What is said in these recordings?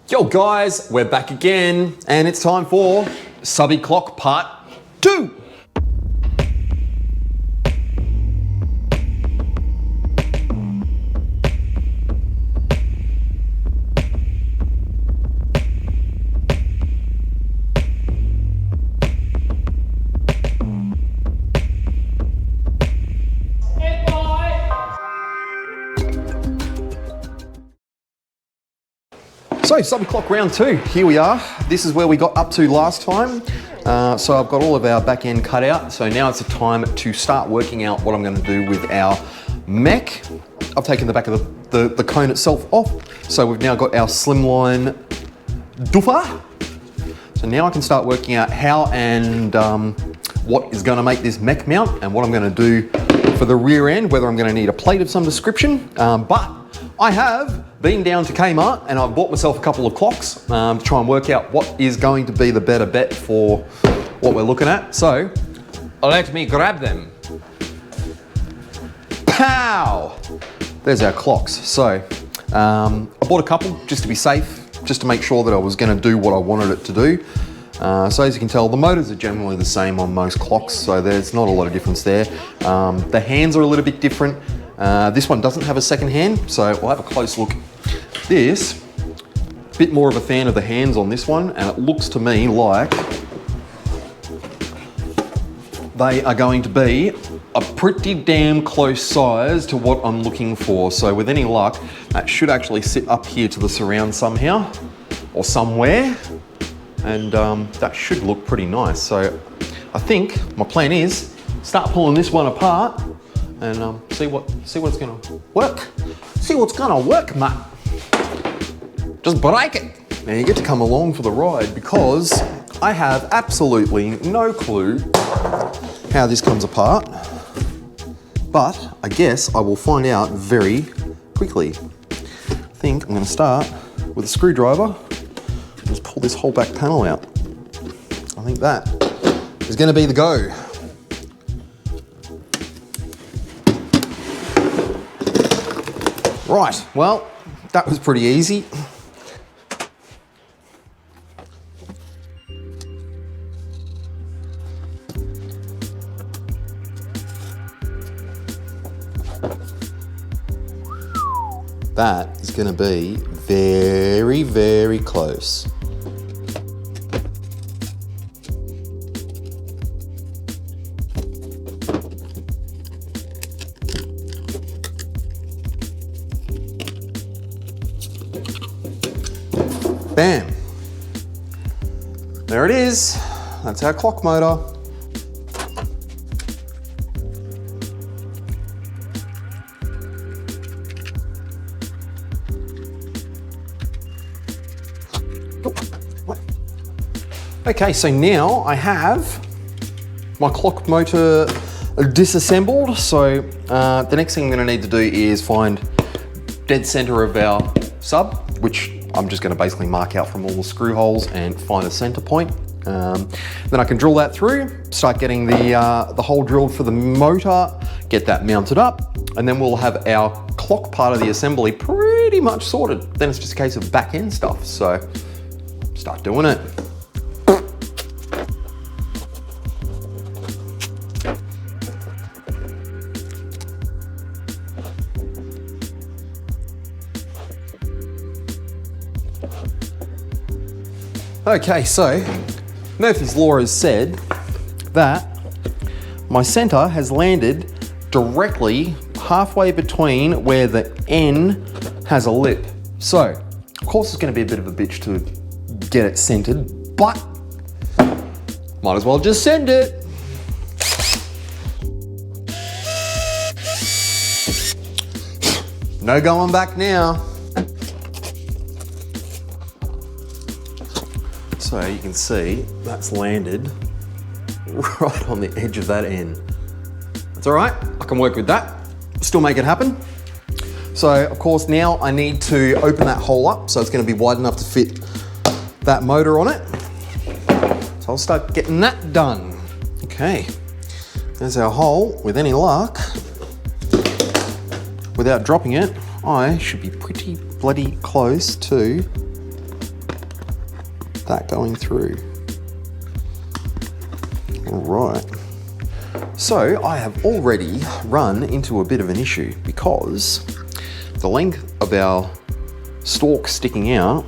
Yo guys, we're back again and it's time for Subby Clock Part 2. So, Subby Clock round 2, here we are. This is where we got up to last time. So I've got all of our back end cut out. So now it's the time to start working out what I'm going to do with our mech. I've taken the back of the cone itself off. So we've now got our slimline doofer. So now I can start working out how and what is going to make this mech mount and what I'm going to do for the rear end, whether I'm going to need a plate of some description. But I have been down to Kmart and I've bought myself a couple of clocks to try and work out what is going to be the better bet for what we're looking at. So let me grab them. Pow! There's our clocks. So I bought a couple just to be safe, just to make sure that I was going to do what I wanted it to do. So as you can tell, the motors are generally the same on most clocks, so there's not a lot of difference there. The hands are a little bit different. This one doesn't have a second hand, so we'll have a close look. This, a bit more of a fan of the hands on this one, and it looks to me like they are going to be a pretty damn close size to what I'm looking for. So with any luck, that should actually sit up here to the surround somehow, or somewhere, and that should look pretty nice. So I think my plan is start pulling this one apart and see what's gonna work. See what's gonna work, mate. Just break it. Now you get to come along for the ride because I have absolutely no clue how this comes apart, but I guess I will find out very quickly. I think I'm gonna start with a screwdriver and just pull this whole back panel out. I think that is gonna be the go. Right, well, that was pretty easy. That is going to be very, very close. Bam. There it is. That's our clock motor. Okay, so now I have my clock motor disassembled. So the next thing I'm going to need to do is find dead center of our sub, which I'm just going to basically mark out from all the screw holes and find a center point. Then I can drill that through, start getting the hole drilled for the motor, get that mounted up, and then we'll have our clock part of the assembly pretty much sorted. Then it's just a case of back end stuff. So start doing it. Okay, so Murphy's Law has said that my center has landed directly halfway between where the N has a lip. So, of course it's going to be a bit of a bitch to get it centered, but might as well just send it. No going back now. So you can see that's landed right on the edge of that end. That's all right, I can work with that, still make it happen. So of course now I need to open that hole up so it's going to be wide enough to fit that motor on it. So I'll start getting that done. Okay, there's our hole. With any luck, without dropping it, I should be pretty bloody close to that going through. All right. So I have already run into a bit of an issue because the length of our stalk sticking out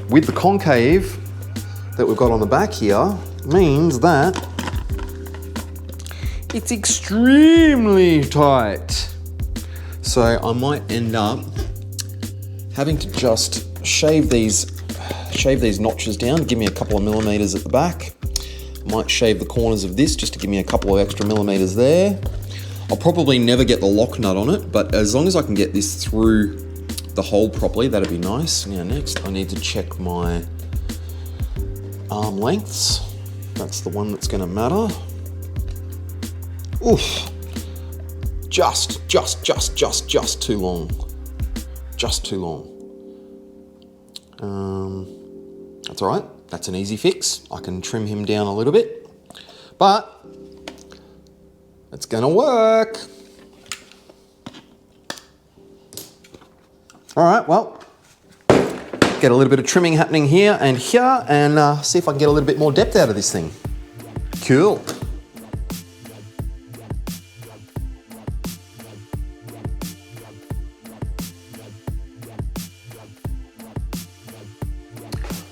with the concave that we've got on the back here means that it's extremely tight. So I might end up having to just shave these notches down, give me a couple of millimeters at the back. I might shave the corners of this just to give me a couple of extra millimeters there. I'll probably never get the lock nut on it, but as long as I can get this through the hole properly, that'd be nice. Now next, I need to check my arm lengths. That's the one that's gonna matter. Oof, just too long. Just too long. That's all right. That's an easy fix. I can trim him down a little bit, but it's gonna work. All right, well, get a little bit of trimming happening here and here, and see if I can get a little bit more depth out of this thing. Cool.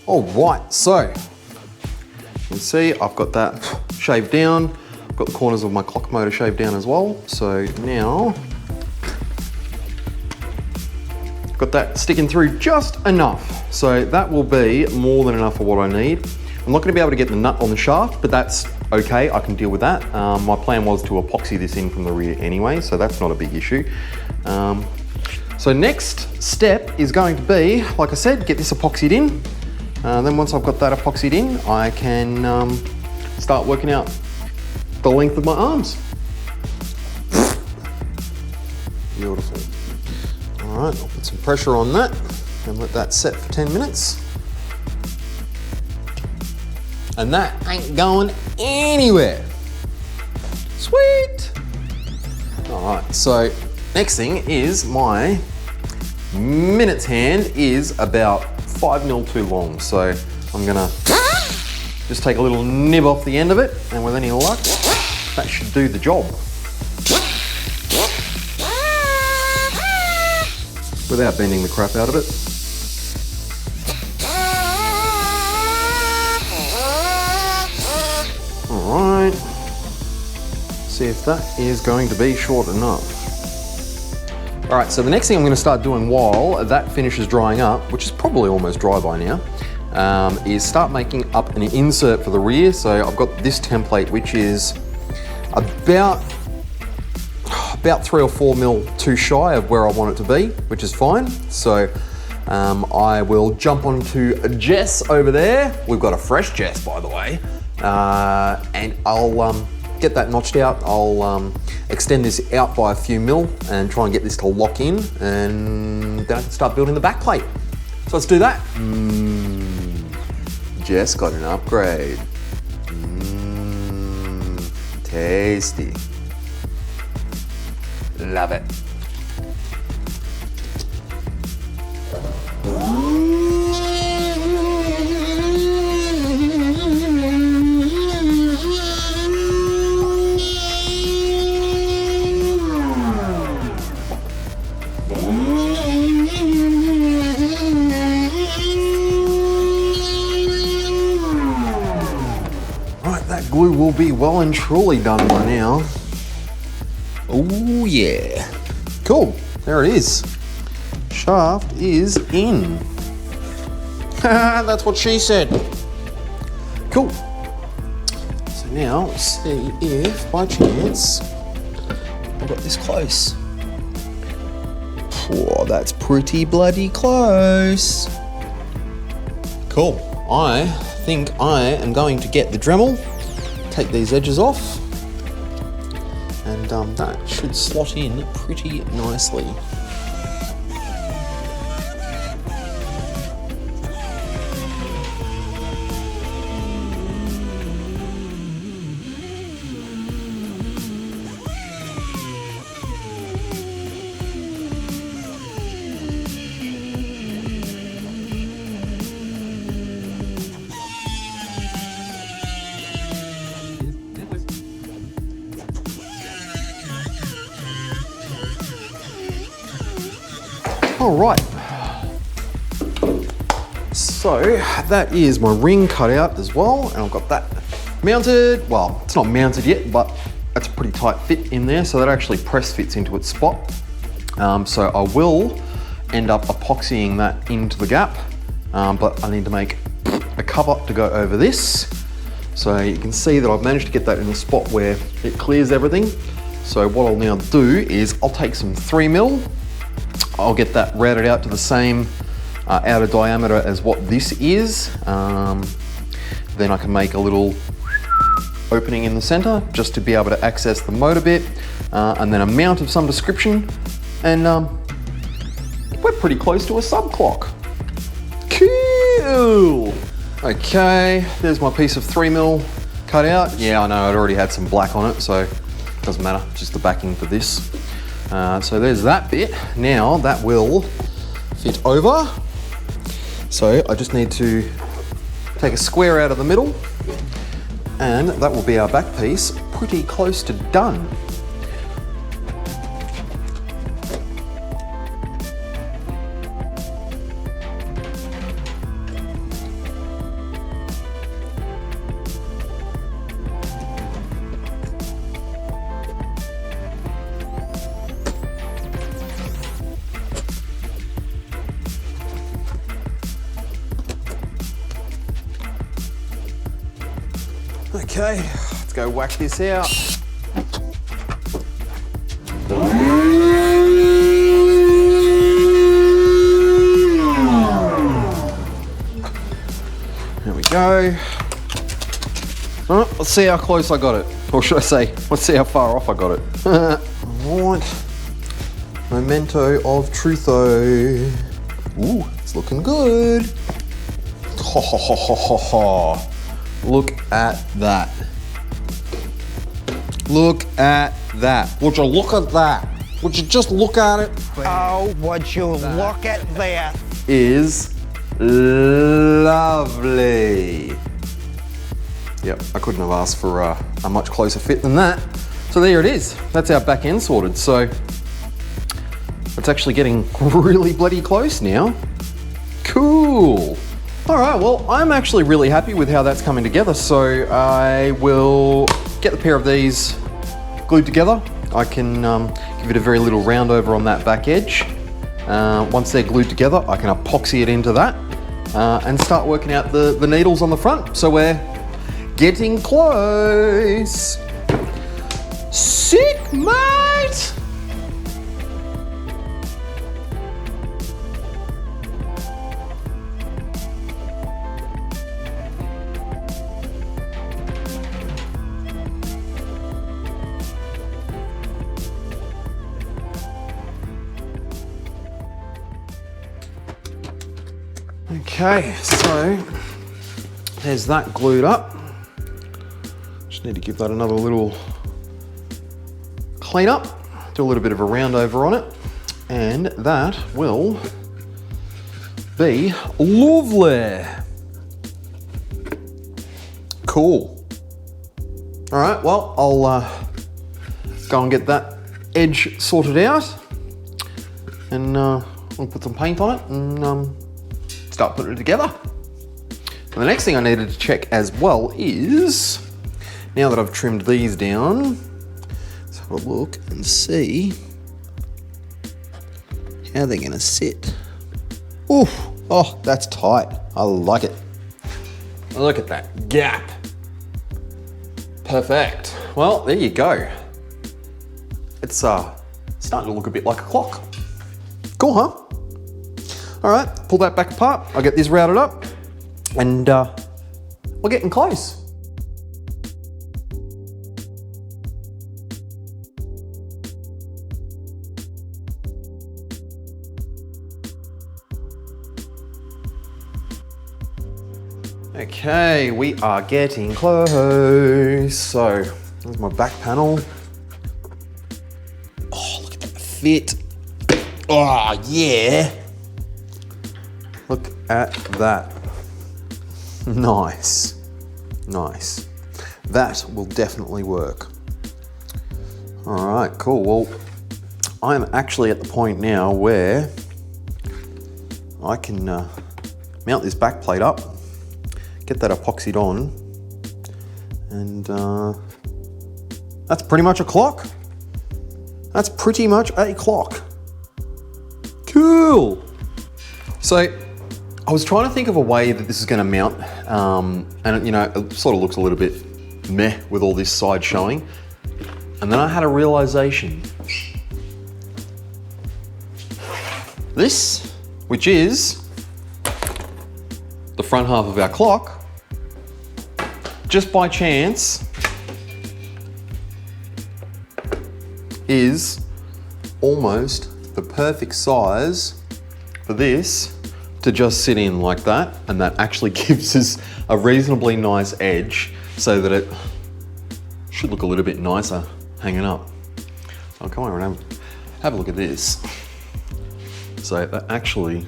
All right, so you can see I've got that shaved down. I've got the corners of my clock motor shaved down as well. So now, got that sticking through just enough. So that will be more than enough for what I need. I'm not gonna be able to get the nut on the shaft, but that's okay, I can deal with that. My plan was to epoxy this in from the rear anyway, so that's not a big issue. So next step is going to be, like I said, get this epoxied in. Then once I've got that epoxied in, I can start working out the length of my arms. Beautiful. All right, I'll put some pressure on that and let that set for 10 minutes. And that ain't going anywhere. Sweet. All right, so next thing is my minutes hand is about 5 mil too long, so I'm gonna just take a little nib off the end of it, and with any luck, that should do the job. Without bending the crap out of it. All right, see if that is going to be short enough. All right, so the next thing I'm gonna start doing while that finish is drying up, which is probably almost dry by now, is start making up an insert for the rear. So I've got this template, which is about 3 or 4 mil too shy of where I want it to be, which is fine. So I will jump onto Jess over there. We've got a fresh Jess, by the way, and I'll get that notched out. I'll extend this out by a few mil and try and get this to lock in, and then I can start building the back plate. So let's do that. Jess got an upgrade. Tasty. Love it. Glue will be well and truly done by now. Oh yeah. Cool, there it is. Shaft is in. That's what she said. Cool. So now let's see if by chance I got this close. Oh, that's pretty bloody close. Cool. I think I am going to get the Dremel, take these edges off, and that should slot in pretty nicely. All right. So that is my ring cut out as well, and I've got that mounted. Well, it's not mounted yet, but that's a pretty tight fit in there, so that actually press fits into its spot. So I will end up epoxying that into the gap, but I need to make a cover to go over this. So you can see that I've managed to get that in a spot where it clears everything. So what I'll now do is I'll take some 3mm, I'll get that routed out to the same outer diameter as what this is. Then I can make a little opening in the center just to be able to access the motor bit, and then a mount of some description, and we're pretty close to a sub clock. Cool. Okay, there's my piece of 3mm cut out. Yeah, I know, I'd already had some black on it, so it doesn't matter, just the backing for this. So there's that bit. Now that will fit over. So I just need to take a square out of the middle, and that will be our back piece, pretty close to done. Okay, let's go whack this out. There we go. All right, let's see how close I got it. Or should I say, let's see how far off I got it. Alright. Memento of trutho. Ooh, it's looking good. Ho ho ho ho ho ho. Look at that. Look at that. Would you look at that? Would you just look at it? Oh, would you look at that? Is lovely. Yep, I couldn't have asked for a much closer fit than that. So there it is. That's our back end sorted. So it's actually getting really bloody close now. Cool. All right, well, I'm actually really happy with how that's coming together. So I will get the pair of these glued together. I can give it a very little round over on that back edge. Once they're glued together, I can epoxy it into that and start working out the needles on the front. So we're getting close. Sick, mate! Okay, so there's that glued up. Just need to give that another little clean up, do a little bit of a round over on it, and that will be lovely. Cool. All right, well, I'll go and get that edge sorted out, and we'll put some paint on it and start putting it together. And the next thing I needed to check as well is, now that I've trimmed these down, let's have a look and see how they're gonna sit. Oof, oh, that's tight. I like it. Look at that gap. Perfect. Well, there you go. It's starting to look a bit like a clock. Cool, huh? All right, pull that back apart. I'll get this routed up, and we're getting close. Okay, we are getting close. So, there's my back panel. Oh, look at that fit. Oh, yeah. Look at that. Nice. Nice. That will definitely work. All right, cool. Well, I'm actually at the point now where I can mount this back plate up, get that epoxied on, and that's pretty much a clock. That's pretty much a clock. Cool. So I was trying to think of a way that this is going to mount, and you know, it sort of looks a little bit meh with all this side showing. And then I had a realization. This, which is the front half of our clock, just by chance, is almost the perfect size for this to just sit in like that, and that actually gives us a reasonably nice edge so that it should look a little bit nicer hanging up. So come on and have a look at this. So that actually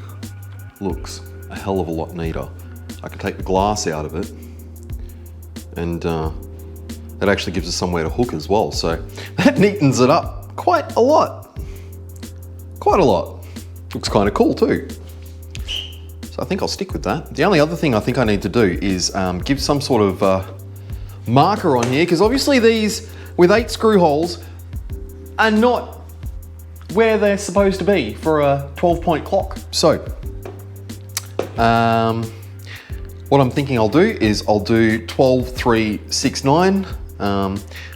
looks a hell of a lot neater. I can take the glass out of it, and it actually gives us somewhere to hook as well. So that neatens it up quite a lot. Quite a lot. Looks kind of cool too. So I think I'll stick with that. The only other thing I think I need to do is give some sort of marker on here, because obviously these with 8 screw holes are not where they're supposed to be for a 12-point clock. So what I'm thinking I'll do is I'll do 12, 3, 6, 9.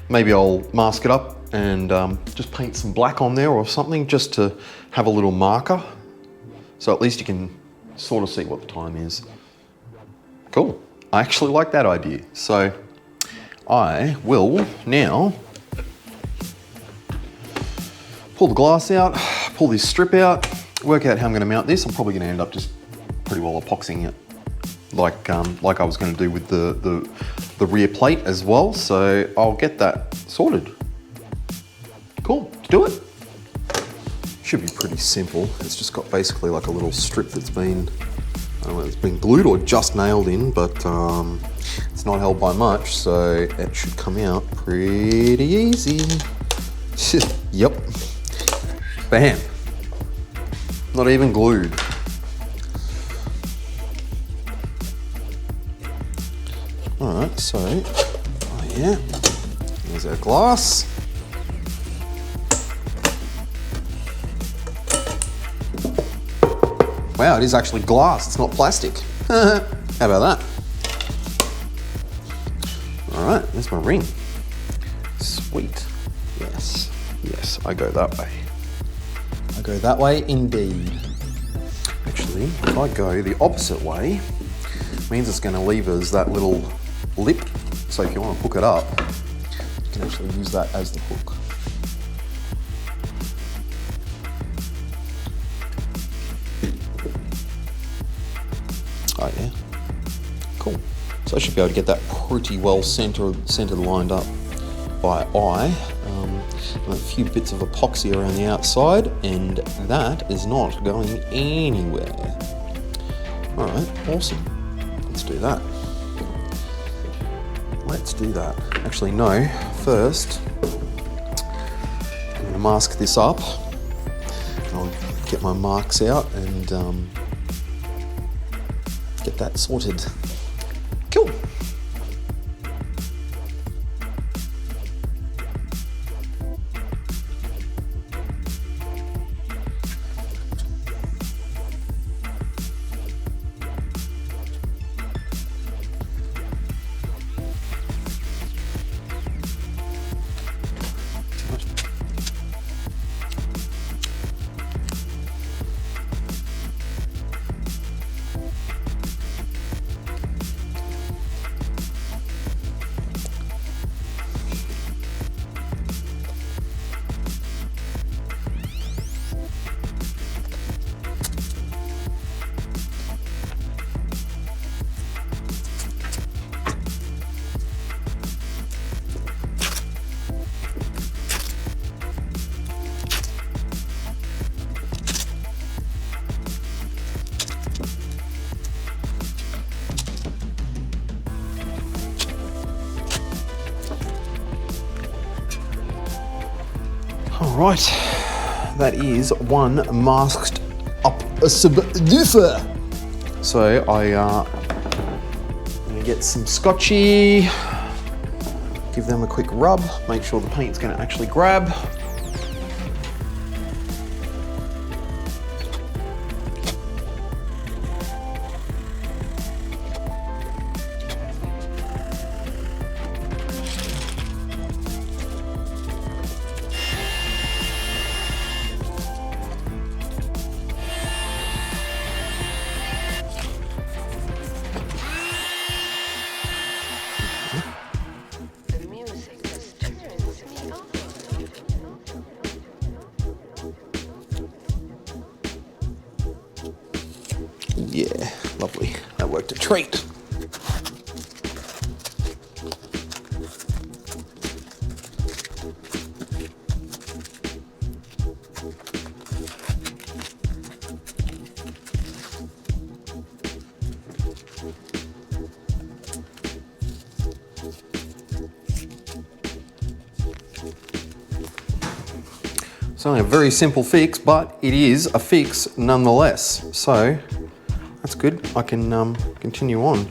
Maybe I'll mask it up and just paint some black on there or something, just to have a little marker. So at least you can sort of see what the time is. Cool. I actually like that idea. So I will now pull the glass out, pull this strip out, work out how I'm going to mount this. I'm probably going to end up just pretty well epoxying it, like I was going to do with the rear plate as well. So I'll get that sorted. Cool, let's do it. Should be pretty simple. It's just got basically like a little strip that's been, I don't know, it's been glued or just nailed in, but it's not held by much, so it should come out pretty easy. Yep. Bam. Not even glued. Alright, so, oh yeah, there's our glass. Wow, it is actually glass, it's not plastic. How about that? Alright, there's my ring. Sweet. Yes, yes, I go that way. I go that way indeed. Actually, if I go the opposite way, it means it's going to leave us that little lip. So if you want to hook it up, you can actually use that as the hook. Oh yeah, cool. So I should be able to get that pretty well centered lined up by eye. A few bits of epoxy around the outside, and that is not going anywhere. All right, awesome. Let's do that. Let's do that. Actually, no. First, I'm going to mask this up. I'll get my marks out and get that sorted. Cool. Right, that is one masked up a subwoofer. So I'm gonna get some scotchy, give them a quick rub, make sure the paint's gonna actually grab. Yeah, lovely. That worked a treat. It's only a very simple fix, but it is a fix nonetheless. So that's good. I can continue on.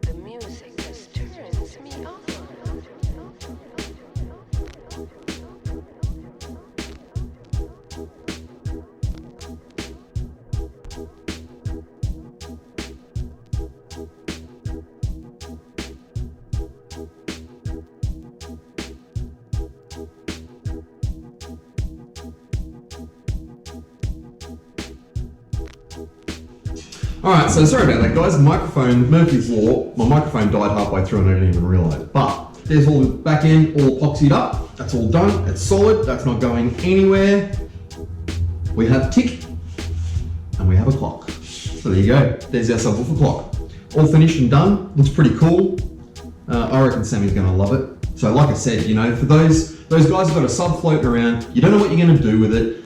The music just turns me on. Alright, so sorry about that guys, microphone, Murphy's Law, my microphone died halfway through and I didn't even realise. But there's all the back end all epoxied up, that's all done, it's solid, that's not going anywhere. We have tick, and we have a clock. So there you go, there's our subwoofer clock. All finished and done, looks pretty cool. I reckon Sammy's gonna love it. So like I said, you know, for those guys who've got a sub floating around, you don't know what you're gonna do with it.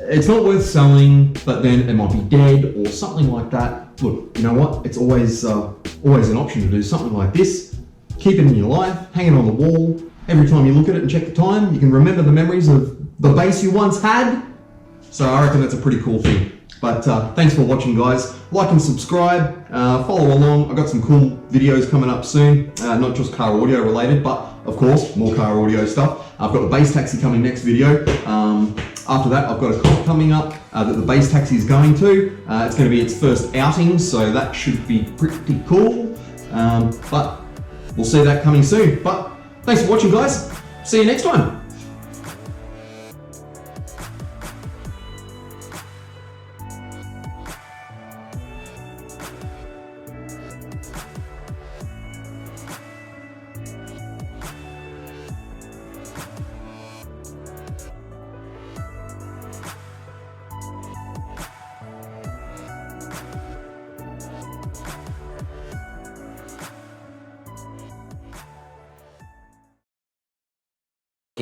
It's not worth selling, but then it might be dead or something like that. Look, you know what? It's always an option to do something like this. Keep it in your life, hang it on the wall. Every time you look at it and check the time, you can remember the memories of the bass you once had. So I reckon that's a pretty cool thing. But thanks for watching, guys. Like and subscribe, follow along. I've got some cool videos coming up soon, not just car audio related, but of course, more car audio stuff. I've got the bass taxi coming next video. After that, I've got a comp coming up that the bass taxi is going to. It's going to be its first outing, so that should be pretty cool. But we'll see that coming soon. But thanks for watching, guys. See you next time.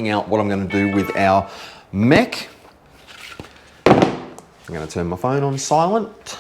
Out what I'm going to do with our mech. I'm going to turn my phone on silent.